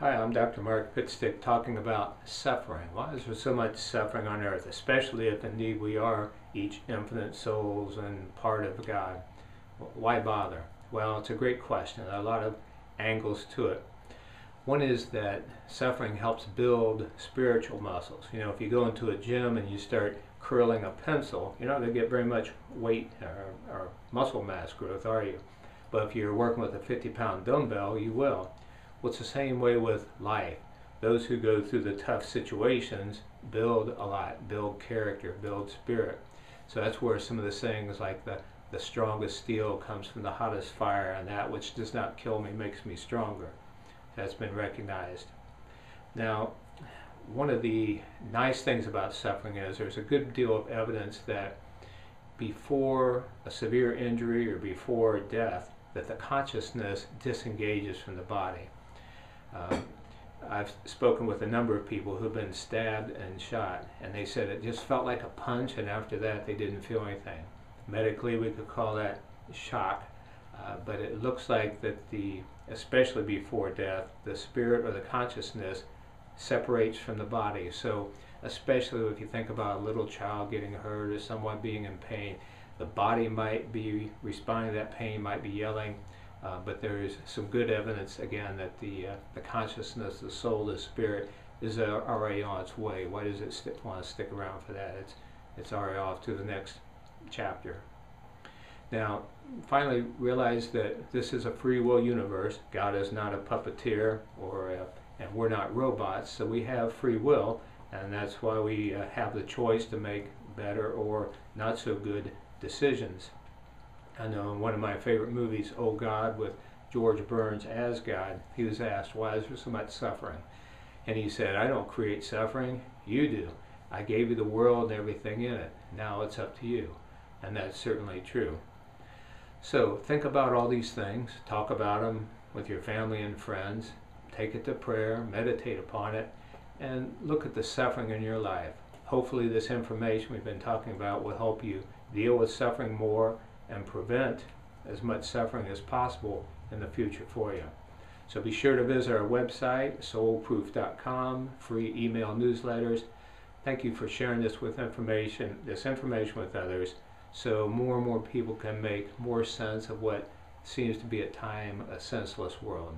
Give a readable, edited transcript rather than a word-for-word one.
Hi, I'm Dr. Mark Pitstick talking about suffering. Why is there so much suffering on earth, especially if indeed we are each infinite souls and part of God? Why bother? Well, it's a great question. There are a lot of angles to it. One is that suffering helps build spiritual muscles. You know, if you go into a gym and you start curling a pencil, you're not going to get very much weight or muscle mass growth, are you? But if you're working with a 50-pound dumbbell, you will. Well, it's the same way with life. Those who go through the tough situations build a lot, build character, build spirit. So that's where some of the sayings like the strongest steel comes from the hottest fire, and that which does not kill me makes me stronger. That's been recognized. Now, one of the nice things about suffering is there's a good deal of evidence that before a severe injury or before death, that the consciousness disengages from the body. I've spoken with a number of people who've been stabbed and shot, and they said it just felt like a punch, and after that they didn't feel anything. Medically, we could call that shock, but it looks like that especially before death, the spirit or the consciousness separates from the body. So especially if you think about a little child getting hurt or someone being in pain, the body might be responding to that pain, might be yelling, but there is some good evidence again that the consciousness, the soul, the spirit is already on its way. Why does it want to stick around for that? It's already off to the next chapter. Now, finally, realize that this is a free will universe. God is not a puppeteer, and we're not robots, so we have free will, and that's why we have the choice to make better or not so good decisions. I know in one of my favorite movies, Oh God, with George Burns as God, he was asked, why is there so much suffering? And he said, I don't create suffering, you do. I gave you the world and everything in it. Now it's up to you. And that's certainly true. So think about all these things, talk about them with your family and friends, take it to prayer, meditate upon it, and look at the suffering in your life. Hopefully this information we've been talking about will help you deal with suffering more and prevent as much suffering as possible in the future for you. So be sure to visit our website, soulproof.com, free email newsletters. Thank you for sharing this information with others, so more and more people can make more sense of what seems to be at times a senseless world.